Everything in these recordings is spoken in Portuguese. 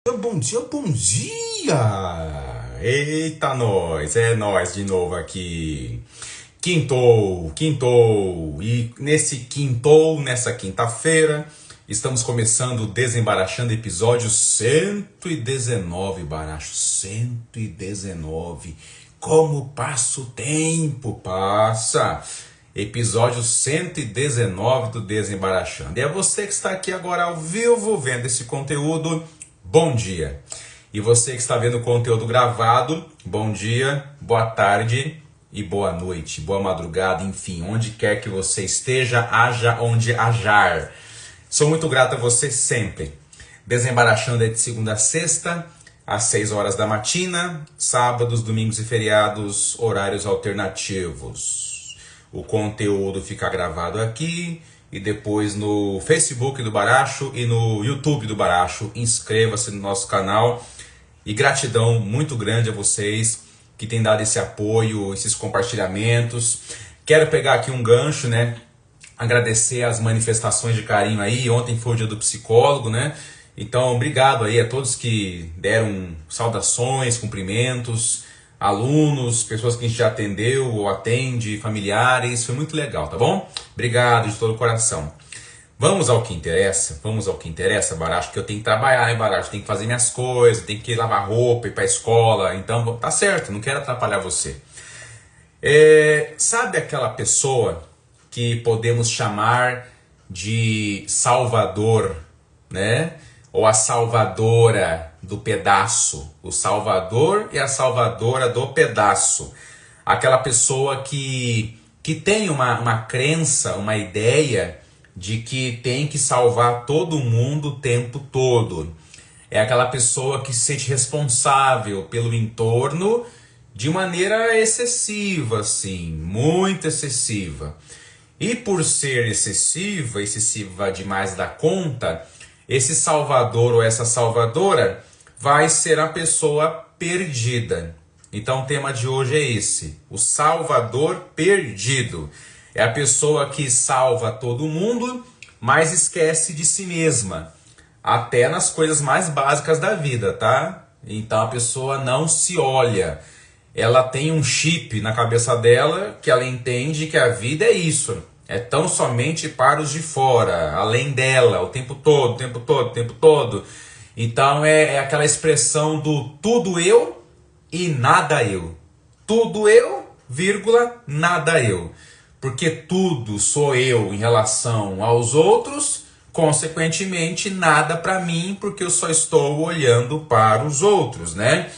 Bom dia, bom dia! Eita, é nós de novo aqui. Quintou. E nessa quinta-feira, estamos começando o Desembaraxando, episódio 119, Baracho, 119. Como passa o tempo, passa! Episódio 119 do Desembaraxando. E é você que está aqui agora ao vivo vendo esse conteúdo. Bom dia. E você que está vendo o conteúdo gravado, bom dia, boa tarde e boa noite, boa madrugada, enfim, onde quer que você esteja, haja onde hajar. Sou muito grato a você sempre. Desembaraxando é de segunda a sexta, às 6 horas da matina, sábados, domingos e feriados, horários alternativos. O conteúdo fica gravado aqui e depois no Facebook do Baracho e no YouTube do Baracho. Inscreva-se no nosso canal. E gratidão muito grande a vocês que têm dado esse apoio, esses compartilhamentos. Quero pegar aqui um gancho, né? Agradecer as manifestações de carinho aí. Ontem foi o dia do psicólogo, né? Então, obrigado aí a todos que deram saudações, cumprimentos, alunos, pessoas que a gente já atendeu ou atende, familiares. Foi muito legal, tá bom? Obrigado de todo o coração. Vamos ao que interessa, Baracho, que eu tenho que trabalhar, né, Baracho? Tenho que fazer minhas coisas, tenho que lavar roupa, ir pra escola. Então, tá certo, não quero atrapalhar você. Sabe aquela pessoa que podemos chamar de Salvador, né? Ou a salvadora do pedaço. O salvador e a salvadora do pedaço. Aquela pessoa que tem uma crença, uma ideia de que tem que salvar todo mundo o tempo todo. É aquela pessoa que se sente responsável pelo entorno de maneira excessiva, assim, muito excessiva. E por ser excessiva demais da conta, esse salvador ou essa salvadora vai ser a pessoa perdida. Então o tema de hoje é esse, o salvador perdido. É a pessoa que salva todo mundo, mas esquece de si mesma. Até nas coisas mais básicas da vida, tá? Então a pessoa não se olha. Ela tem um chip na cabeça dela que ela entende que a vida é isso. É tão somente para os de fora, além dela, o tempo todo. Então é aquela expressão do tudo eu e nada eu. Tudo eu, vírgula, nada eu. Porque tudo sou eu em relação aos outros, consequentemente nada para mim, porque eu só estou olhando para os outros, né?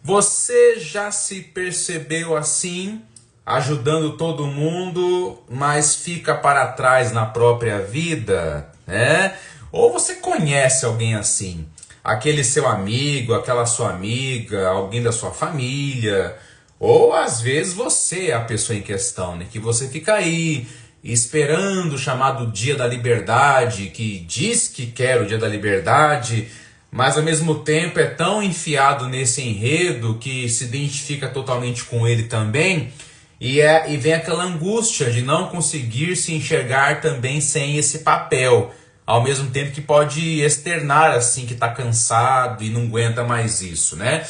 Você já se percebeu assim, ajudando todo mundo, mas fica para trás na própria vida, né? Ou você conhece alguém assim? Aquele seu amigo, aquela sua amiga, alguém da sua família, ou às vezes você é a pessoa em questão, né? Que você fica aí esperando o chamado Dia da Liberdade, que diz que quer o Dia da Liberdade, mas ao mesmo tempo é tão enfiado nesse enredo que se identifica totalmente com ele também, e vem aquela angústia de não conseguir se enxergar também sem esse papel, ao mesmo tempo que pode externar assim que está cansado e não aguenta mais isso, né?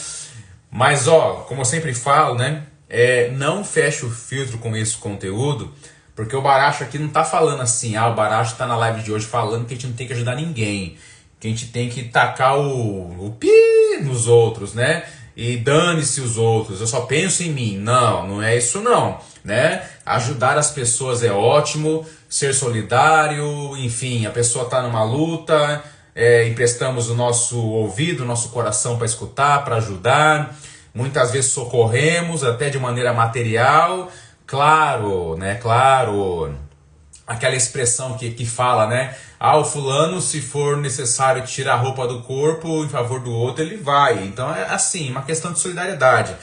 Mas como eu sempre falo, né? Não feche o filtro com esse conteúdo, porque o Baracho aqui não tá falando assim, o Baracho tá na live de hoje falando que a gente não tem que ajudar ninguém, que a gente tem que tacar o pi nos outros, né? E dane-se os outros, eu só penso em mim. Não é isso não, né? Ajudar as pessoas é ótimo, ser solidário, enfim, a pessoa tá numa luta, emprestamos o nosso ouvido, o nosso coração para escutar, para ajudar. Muitas vezes socorremos, até de maneira material. Claro, né? Claro. Aquela expressão que fala, né? O fulano, se for necessário tirar a roupa do corpo em favor do outro, ele vai. Então é assim, uma questão de solidariedade.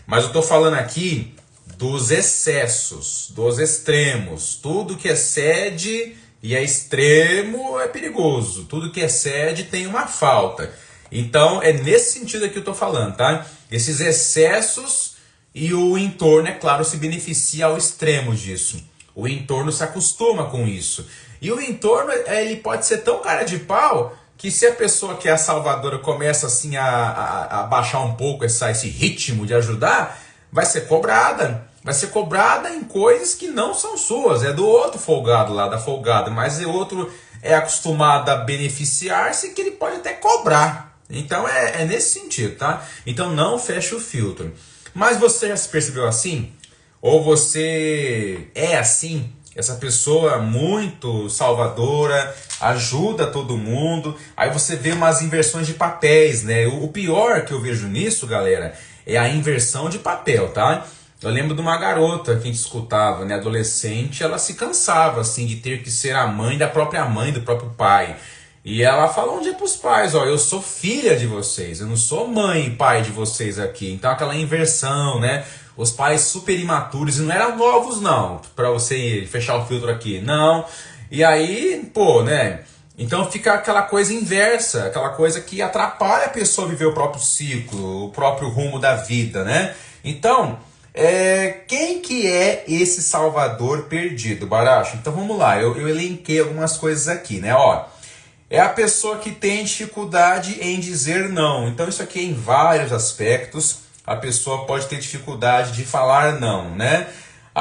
Mas eu estou falando aqui dos excessos, dos extremos. Tudo que excede e é extremo é perigoso. Tudo que excede tem uma falta. Então é nesse sentido que eu estou falando, tá? Esses excessos e o entorno, é claro, se beneficia ao extremo disso. O entorno se acostuma com isso. E o entorno, ele pode ser tão cara de pau que se a pessoa que é a salvadora começa assim a baixar um pouco esse ritmo de ajudar, vai ser cobrada. Vai ser cobrada em coisas que não são suas, é do outro folgado lá, da folgada, mas o outro é acostumado a beneficiar-se que ele pode até cobrar. Então é nesse sentido, tá? Então não feche o filtro. Mas você já se percebeu assim? Ou você é assim? Essa pessoa muito salvadora, ajuda todo mundo. Aí você vê umas inversões de papéis, né? O pior que eu vejo nisso, galera, é a inversão de papel, tá? Eu lembro de uma garota que a gente escutava, né? Adolescente, ela se cansava, assim, de ter que ser a mãe da própria mãe, do próprio pai. E ela falou um dia para os pais, ó, eu sou filha de vocês, eu não sou mãe e pai de vocês aqui. Então aquela inversão, né? Os pais super imaturos, e não eram novos não, para você fechar o filtro aqui, não. E aí, pô, né? Então fica aquela coisa inversa, aquela coisa que atrapalha a pessoa a viver o próprio ciclo, o próprio rumo da vida, né? Então, quem que é esse salvador perdido, Baracho? Então vamos lá, eu elenquei algumas coisas aqui, né? Ó, é a pessoa que tem dificuldade em dizer não. Então isso aqui é em vários aspectos. A pessoa pode ter dificuldade de falar não, né?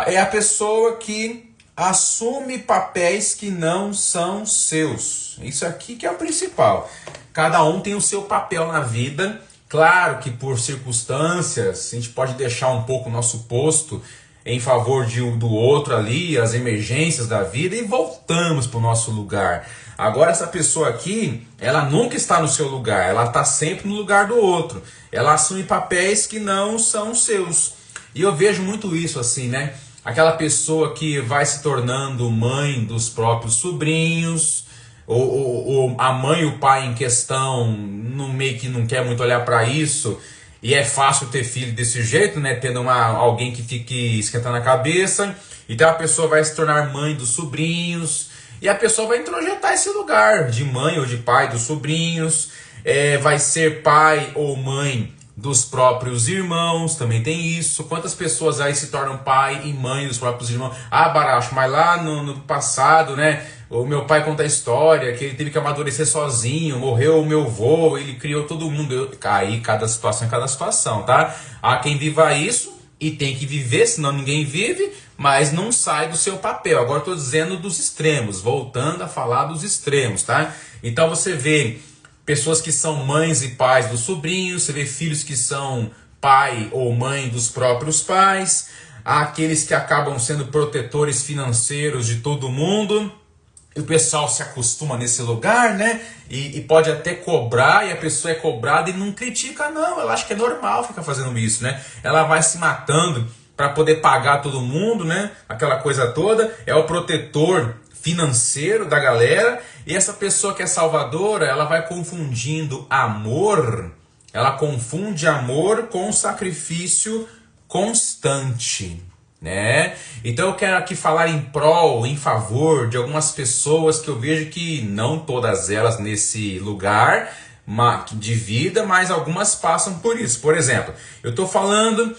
É a pessoa que assume papéis que não são seus. Isso aqui que é o principal. Cada um tem o seu papel na vida. Claro que por circunstâncias a gente pode deixar um pouco o nosso posto em favor do outro ali, as emergências da vida, e voltamos para o nosso lugar. Agora essa pessoa aqui, ela nunca está no seu lugar, ela está sempre no lugar do outro. Ela assume papéis que não são seus. E eu vejo muito isso assim, né? Aquela pessoa que vai se tornando mãe dos próprios sobrinhos, ou a mãe e o pai em questão no meio que não quer muito olhar para isso. E é fácil ter filho desse jeito, né? Tendo alguém que fique esquentando a cabeça. Então a pessoa vai se tornar mãe dos sobrinhos. E a pessoa vai introjetar esse lugar de mãe ou de pai dos sobrinhos. Vai ser pai ou mãe dos próprios irmãos, também tem isso. Quantas pessoas aí se tornam pai e mãe dos próprios irmãos? Ah, Baracho, mas lá no passado, né? O meu pai conta a história que ele teve que amadurecer sozinho, morreu o meu avô, ele criou todo mundo. Aí cada situação é cada situação, tá? Há quem viva isso e tem que viver, senão ninguém vive, mas não sai do seu papel. Agora estou dizendo dos extremos, voltando a falar dos extremos, tá? Então você vê pessoas que são mães e pais dos sobrinhos, você vê filhos que são pai ou mãe dos próprios pais, há aqueles que acabam sendo protetores financeiros de todo mundo. E o pessoal se acostuma nesse lugar, né? E pode até cobrar, e a pessoa é cobrada e não critica, não. Ela acha que é normal ficar fazendo isso, né? Ela vai se matando para poder pagar todo mundo, né? Aquela coisa toda. É o protetor financeiro da galera. E essa pessoa que é salvadora, ela vai confundindo amor. Ela confunde amor com sacrifício constante, né? Então eu quero aqui falar em prol, em favor de algumas pessoas que eu vejo que não todas elas nesse lugar de vida, mas algumas passam por isso. Por exemplo, eu estou falando,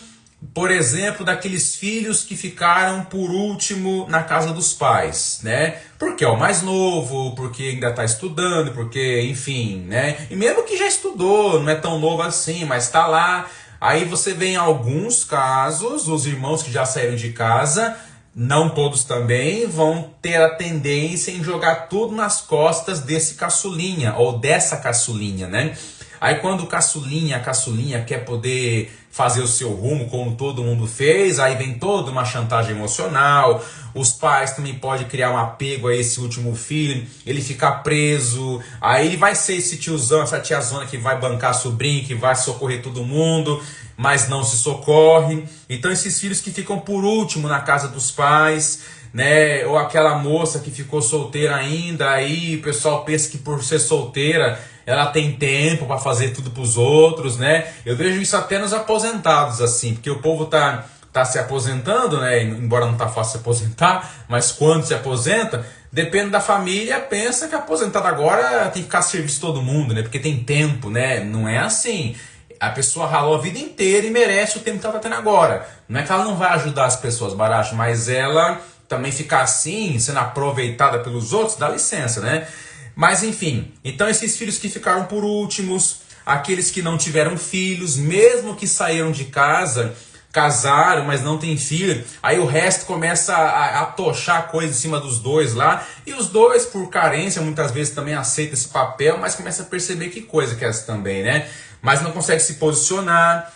por exemplo, daqueles filhos que ficaram por último na casa dos pais, né? Porque é o mais novo, porque ainda está estudando, porque, enfim, né? E mesmo que já estudou, não é tão novo assim, mas está lá. Aí você vê em alguns casos, os irmãos que já saíram de casa, não todos também, vão ter a tendência em jogar tudo nas costas desse caçulinha, ou dessa caçulinha, né? Aí quando a caçulinha quer poder fazer o seu rumo como todo mundo fez, aí vem toda uma chantagem emocional, os pais também podem criar um apego a esse último filho, ele ficar preso, aí ele vai ser esse tiozão, essa tiazona que vai bancar sobrinho, que vai socorrer todo mundo, mas não se socorre. Então esses filhos que ficam por último na casa dos pais, né? Ou aquela moça que ficou solteira ainda, aí o pessoal pensa que por ser solteira ela tem tempo para fazer tudo para os outros, né? Eu vejo isso até nos aposentados, assim, porque o povo tá se aposentando, né? Embora não tá fácil se aposentar, mas quando se aposenta, depende da família, pensa que aposentado agora tem que ficar a serviço de todo mundo, né? Porque tem tempo, né? Não é assim. A pessoa ralou a vida inteira e merece o tempo que ela está tendo agora. Não é que ela não vai ajudar as pessoas, Baracho, mas ela também ficar assim, sendo aproveitada pelos outros, dá licença, né? Mas enfim, então esses filhos que ficaram por últimos, aqueles que não tiveram filhos, mesmo que saíram de casa, casaram, mas não tem filho, aí o resto começa a tochar coisa em cima dos dois lá, e os dois, por carência, muitas vezes também aceitam esse papel, mas começa a perceber que coisa que é essa também, né? Mas não consegue se posicionar,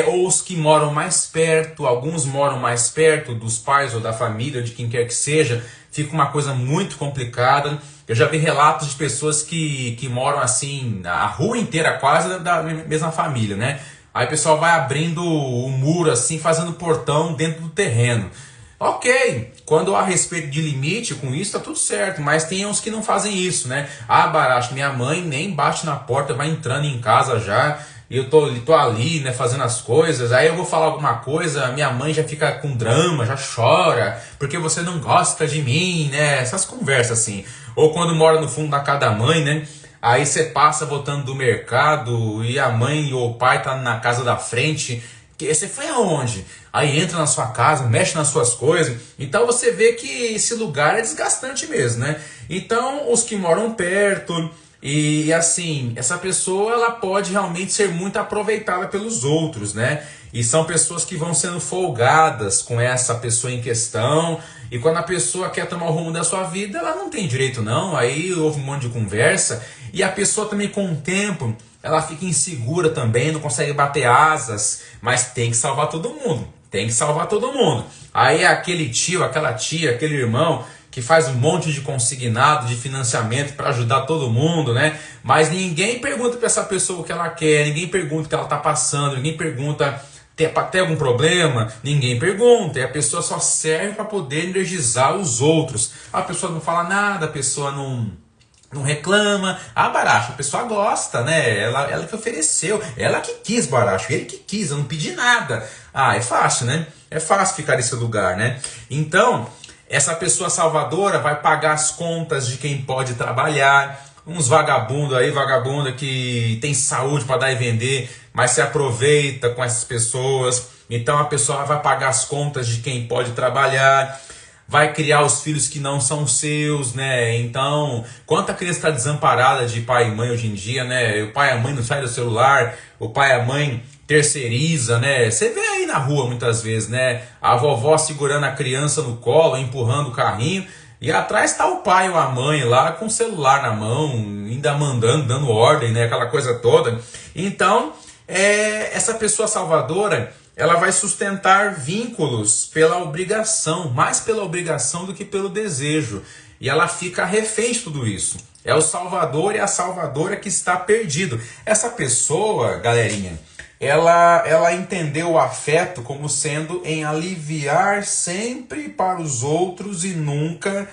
ou os que moram mais perto, alguns moram mais perto dos pais ou da família, ou de quem quer que seja, fica uma coisa muito complicada. Eu já vi relatos de pessoas que moram assim, a rua inteira quase da mesma família, né? Aí o pessoal vai abrindo o muro assim, fazendo portão dentro do terreno. Ok, quando há respeito de limite com isso, tá tudo certo, mas tem uns que não fazem isso, né? Ah, Baracho, minha mãe nem bate na porta, vai entrando em casa já, e eu tô ali, né, fazendo as coisas, aí eu vou falar alguma coisa, minha mãe já fica com drama, já chora, porque você não gosta de mim, né? Essas conversas assim. Ou quando mora no fundo da casa da mãe, né? Aí você passa voltando do mercado e a mãe ou o pai tá na casa da frente. Que você foi aonde? Aí entra na sua casa, mexe nas suas coisas. Então você vê que esse lugar é desgastante mesmo, né? Então os que moram perto e assim, essa pessoa ela pode realmente ser muito aproveitada pelos outros, né? E são pessoas que vão sendo folgadas com essa pessoa em questão. E quando a pessoa quer tomar o rumo da sua vida, ela não tem direito não. Aí houve um monte de conversa. E a pessoa também com o tempo, ela fica insegura também, não consegue bater asas. Mas tem que salvar todo mundo. Tem que salvar todo mundo. Aí é aquele tio, aquela tia, aquele irmão que faz um monte de consignado, de financiamento para ajudar todo mundo, né? Mas ninguém pergunta para essa pessoa o que ela quer, ninguém pergunta o que ela está passando, ninguém pergunta tem algum problema, ninguém pergunta, e a pessoa só serve para poder energizar os outros. A pessoa não fala nada, a pessoa não reclama. Ah, Baracho, a pessoa gosta, né? Ela que ofereceu, ela que quis, Baracho, ele que quis, eu não pedi nada. Ah, é fácil, né? É fácil ficar nesse lugar, né? Então, essa pessoa salvadora vai pagar as contas de quem pode trabalhar. Uns vagabundos aí, vagabunda que tem saúde para dar e vender, mas se aproveita com essas pessoas. Então a pessoa vai pagar as contas de quem pode trabalhar, vai criar os filhos que não são seus, né? Então, quanta criança está desamparada de pai e mãe hoje em dia, né? O pai e a mãe não saem do celular, o pai e a mãe terceiriza, né? Você vê aí na rua muitas vezes, né? A vovó segurando a criança no colo, empurrando o carrinho. E atrás está o pai ou a mãe lá com o celular na mão, ainda mandando, dando ordem, né? Aquela coisa toda. Então, essa pessoa salvadora, ela vai sustentar vínculos pela obrigação, mais pela obrigação do que pelo desejo. E ela fica refém de tudo isso. É o salvador e a salvadora que está perdido. Essa pessoa, galerinha, ela entendeu o afeto como sendo em aliviar sempre para os outros e nunca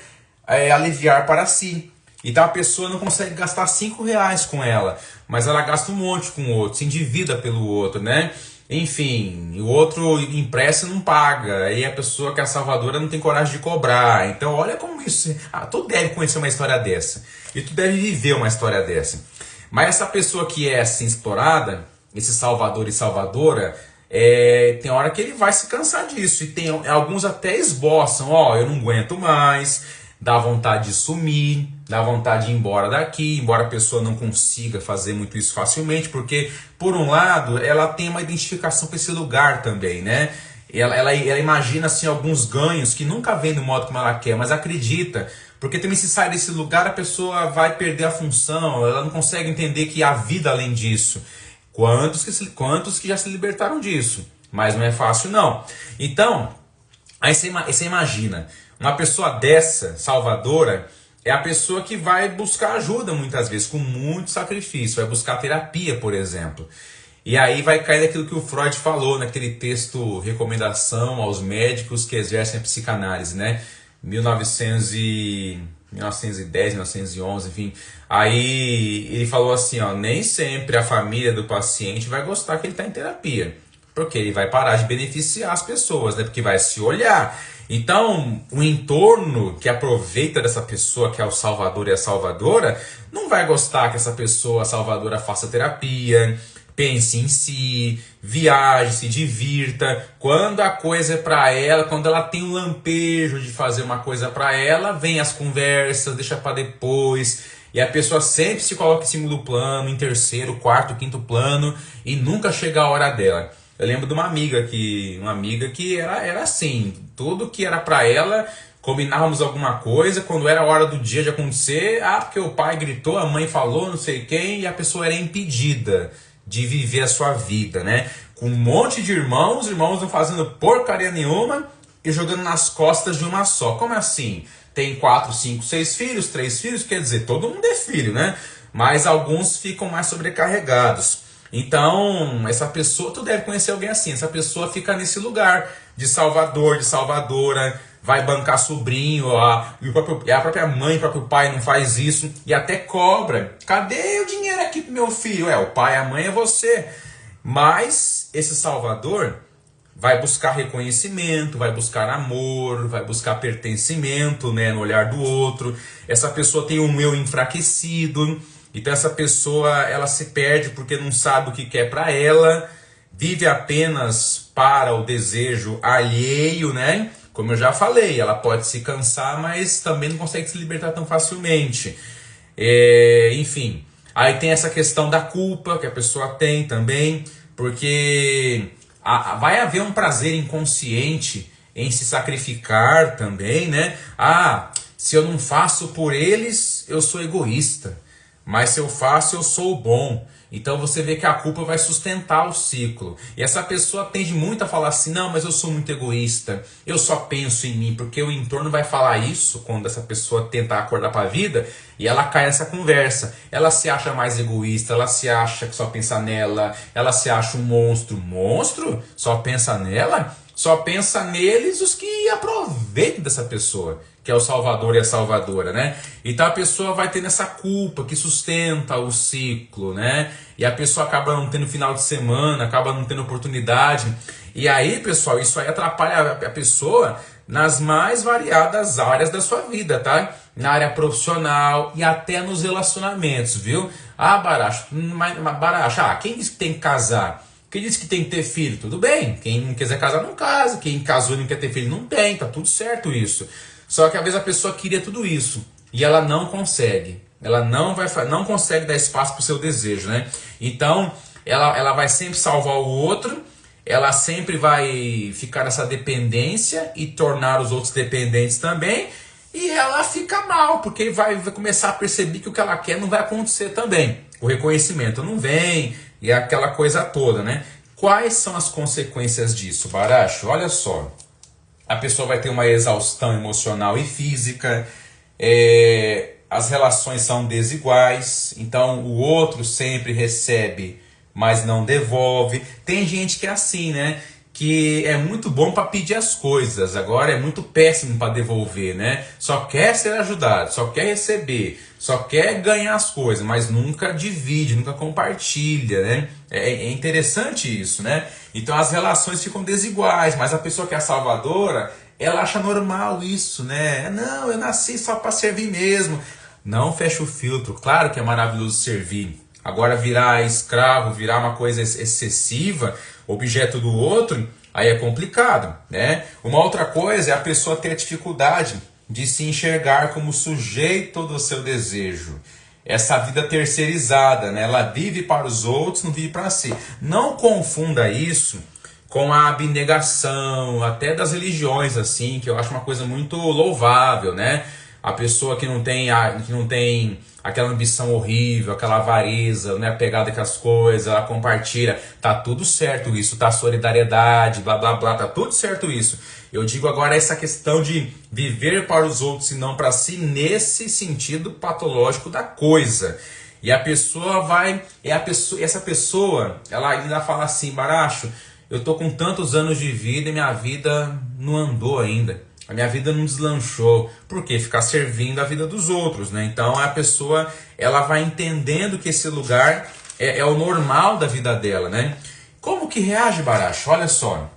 aliviar para si. Então a pessoa não consegue gastar 5 reais com ela, mas ela gasta um monte com o outro, se endivida pelo outro, né? Enfim, o outro empresta e não paga, aí a pessoa que é a salvadora não tem coragem de cobrar. Então olha como isso... tu deve conhecer uma história dessa, e tu deve viver uma história dessa. Mas essa pessoa que é assim explorada, esse salvador e salvadora, tem hora que ele vai se cansar disso. E tem alguns até esboçam, eu não aguento mais, dá vontade de sumir, dá vontade de ir embora daqui, embora a pessoa não consiga fazer muito isso facilmente, porque, por um lado, ela tem uma identificação com esse lugar também, né? Ela imagina assim, alguns ganhos que nunca vem do modo como ela quer, mas acredita. Porque também se sai desse lugar, a pessoa vai perder a função, ela não consegue entender que há vida além disso. Quantos que já se libertaram disso? Mas não é fácil não. Então, aí você imagina, uma pessoa dessa, salvadora, é a pessoa que vai buscar ajuda muitas vezes, com muito sacrifício, vai buscar terapia, por exemplo. E aí vai cair daquilo que o Freud falou naquele texto Recomendação aos Médicos que Exercem a Psicanálise, né? 1910, 1911, enfim. Aí ele falou assim, nem sempre a família do paciente vai gostar que ele está em terapia. Porque ele vai parar de beneficiar as pessoas, né? Porque vai se olhar. Então, o entorno que aproveita dessa pessoa, que é o salvador e a salvadora, não vai gostar que essa pessoa, a salvadora, faça terapia, pense em si, viaje, se divirta. Quando a coisa é para ela, quando ela tem um lampejo de fazer uma coisa para ela, vem as conversas, deixa para depois. E a pessoa sempre se coloca em segundo plano, em terceiro, quarto, quinto plano, e nunca chega a hora dela. Eu lembro de uma amiga que era assim, tudo que era pra ela, combinávamos alguma coisa, quando era a hora do dia de acontecer, porque o pai gritou, a mãe falou, não sei quem, e a pessoa era impedida de viver a sua vida, né? Com um monte de irmãos, irmãos não fazendo porcaria nenhuma e jogando nas costas de uma só. Como assim? Tem 4, 5, 6 filhos, 3 filhos, quer dizer, todo mundo é filho, né? Mas alguns ficam mais sobrecarregados. Então, essa pessoa, tu deve conhecer alguém assim, essa pessoa fica nesse lugar de salvador, de salvadora, vai bancar sobrinho, e a própria mãe, o próprio pai não faz isso, e até cobra. Cadê o dinheiro aqui pro meu filho? O pai, a mãe é você. Mas esse salvador vai buscar reconhecimento, vai buscar amor, vai buscar pertencimento, né, no olhar do outro. Essa pessoa tem um eu enfraquecido, então essa pessoa ela se perde porque não sabe o que quer para ela, vive apenas para o desejo alheio, né? Como eu já falei, ela pode se cansar, mas também não consegue se libertar tão facilmente. Enfim, aí tem essa questão da culpa que a pessoa tem também, porque vai haver um prazer inconsciente em se sacrificar também, né? Se eu não faço por eles, eu sou egoísta. Mas se eu faço, eu sou bom. Então você vê que a culpa vai sustentar o ciclo. E essa pessoa tende muito a falar assim, não, mas eu sou muito egoísta, eu só penso em mim, porque o entorno vai falar isso quando essa pessoa tentar acordar para a vida e ela cai nessa conversa. Ela se acha mais egoísta, ela se acha que só pensa nela, ela se acha um monstro. Monstro? Só pensa nela? Só pensa neles os que aproveitam dessa pessoa, que é o salvador e a salvadora, né? Então a pessoa vai tendo essa culpa que sustenta o ciclo, né? E a pessoa acaba não tendo final de semana, acaba não tendo oportunidade. E aí, pessoal, isso aí atrapalha a pessoa nas mais variadas áreas da sua vida, tá? Na área profissional e até nos relacionamentos, viu? Baracho, quem disse que tem que casar? Quem disse que tem que ter filho? Tudo bem. Quem não quiser casar, não casa. Quem casou e não quer ter filho, não tem. Tá tudo certo isso. Só que às vezes a pessoa queria tudo isso e ela não consegue. Ela não consegue dar espaço para o seu desejo, né? Então, ela vai sempre salvar o outro, ela sempre vai ficar nessa dependência e tornar os outros dependentes também, e ela fica mal, porque vai começar a perceber que o que ela quer não vai acontecer também. O reconhecimento não vem, e aquela coisa toda, né? Quais são as consequências disso, Baracho? Olha só. A pessoa vai ter uma exaustão emocional e física, as relações são desiguais, então o outro sempre recebe, mas não devolve. Tem gente que é assim, né? Que é muito bom para pedir as coisas, agora é muito péssimo para devolver, né? Só quer ser ajudado, só quer receber, só quer ganhar as coisas, mas nunca divide, nunca compartilha, né? É interessante isso, né? Então as relações ficam desiguais, mas a pessoa que é a salvadora, ela acha normal isso, né? Não, eu nasci só para servir mesmo. Não fecha o filtro, claro que é maravilhoso servir. Agora virar escravo, virar uma coisa excessiva, objeto do outro, aí é complicado, né? Uma outra coisa é a pessoa ter a dificuldade de se enxergar como sujeito do seu desejo. Essa vida terceirizada, né? Ela vive para os outros, não vive para si. Não confunda isso com a abnegação, até das religiões, assim, que eu acho uma coisa muito louvável, né? A pessoa que não tem aquela ambição horrível, aquela avareza, né, pegada com as coisas, ela compartilha, tá tudo certo isso, tá solidariedade, blá blá blá, tá tudo certo isso. Eu digo agora essa questão de viver para os outros e não para si, nesse sentido patológico da coisa. E a pessoa essa pessoa, ela ainda fala assim, Baracho, eu tô com tantos anos de vida e minha vida não andou ainda. A minha vida não deslanchou. Por quê? Ficar servindo a vida dos outros, né? Então a pessoa ela vai entendendo que esse lugar é o normal da vida dela, né? Como que reage, Baracho? Olha só.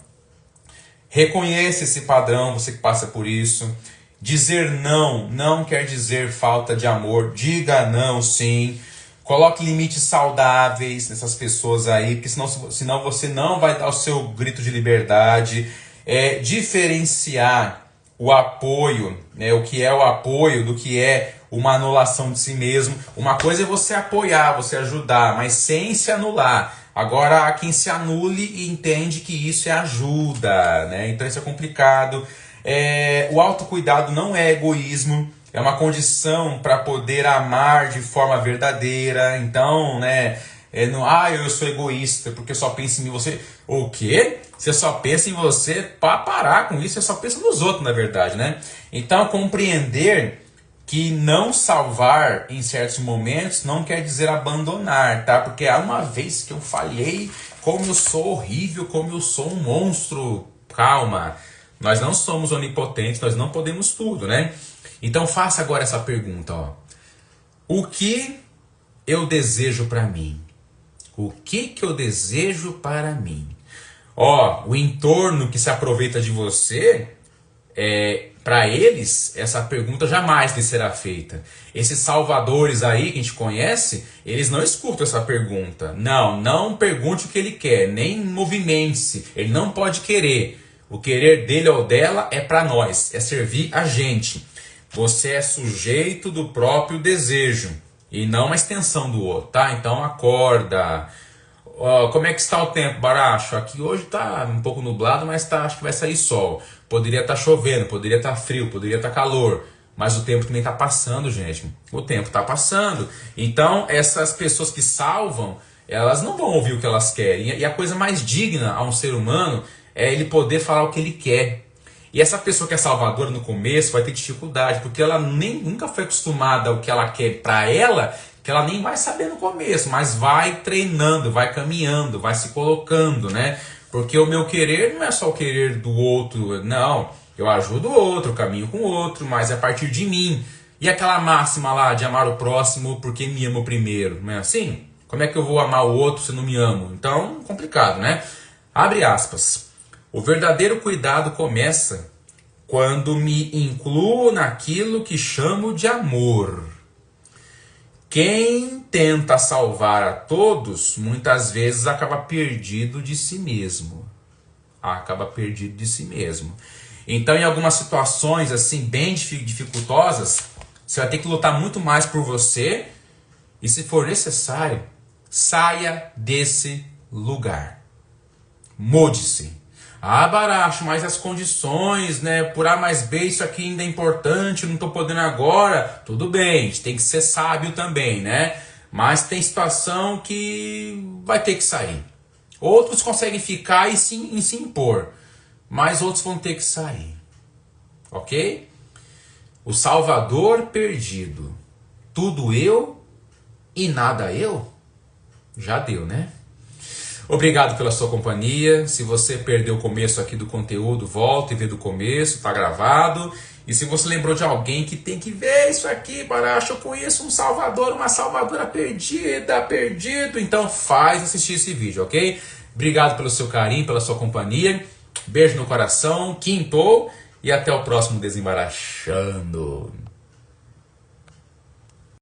Reconheça esse padrão, você que passa por isso. Dizer não quer dizer falta de amor. Diga não, sim. Coloque limites saudáveis nessas pessoas aí, porque senão você não vai dar o seu grito de liberdade. Diferenciar o apoio, né, o que é o apoio do que é uma anulação de si mesmo. Uma coisa é você apoiar, você ajudar, mas sem se anular. Agora, há quem se anule e entende que isso é ajuda, né? Então isso é complicado. O autocuidado não é egoísmo, é uma condição para poder amar de forma verdadeira. Então, né? Eu sou egoísta porque eu só penso em mim. Você, o quê? Você só pensa em você? Para parar com isso, você só pensa nos outros, na verdade, né? Então, compreender que não salvar em certos momentos não quer dizer abandonar, tá? Porque há uma vez que eu falhei, como eu sou horrível, como eu sou um monstro. Calma, nós não somos onipotentes, nós não podemos tudo, né? Então faça agora essa pergunta, ó. O que eu desejo para mim? O que eu desejo para mim? Ó, o entorno que se aproveita de você, para eles, essa pergunta jamais lhe será feita. Esses salvadores aí que a gente conhece, eles não escutam essa pergunta. Não pergunte o que ele quer, nem movimente-se. Ele não pode querer. O querer dele ou dela é para nós, é servir a gente. Você é sujeito do próprio desejo e não uma extensão do outro, tá? Então acorda. Como é que está o tempo, Baracho? Aqui hoje está um pouco nublado, mas acho que vai sair sol. Poderia estar chovendo, poderia estar frio, poderia estar calor. Mas o tempo também está passando, gente. O tempo está passando. Então, essas pessoas que salvam, elas não vão ouvir o que elas querem. E a coisa mais digna a um ser humano é ele poder falar o que ele quer. E essa pessoa que é salvadora no começo vai ter dificuldade, porque ela nunca foi acostumada ao que ela quer para ela, que ela nem vai saber no começo, mas vai treinando, vai caminhando, vai se colocando, né? Porque o meu querer não é só o querer do outro, não. Eu ajudo o outro, caminho com o outro, mas é a partir de mim. E aquela máxima lá de amar o próximo porque me amo primeiro, não é assim? Como é que eu vou amar o outro se não me amo? Então, complicado, né? Abre aspas. O verdadeiro cuidado começa quando me incluo naquilo que chamo de amor. Quem tenta salvar a todos, muitas vezes acaba perdido de si mesmo. Acaba perdido de si mesmo. Então, em algumas situações assim bem dificultosas, você vai ter que lutar muito mais por você. E se for necessário, saia desse lugar. Mude-se. Baracho, mas as condições, né? Por A mais B, isso aqui ainda é importante, não estou podendo agora. Tudo bem, a gente tem que ser sábio também, né? Mas tem situação que vai ter que sair. Outros conseguem ficar e se impor, mas outros vão ter que sair. Ok? O Salvador perdido. Tudo eu e nada eu? Já deu, né? Obrigado pela sua companhia. Se você perdeu o começo aqui do conteúdo, volta e vê do começo, tá gravado. E se você lembrou de alguém que tem que ver isso aqui, Baracho, eu conheço um salvador, uma salvadora perdido, então faz assistir esse vídeo, ok? Obrigado pelo seu carinho, pela sua companhia. Beijo no coração, quintou e até o próximo Desembarachando.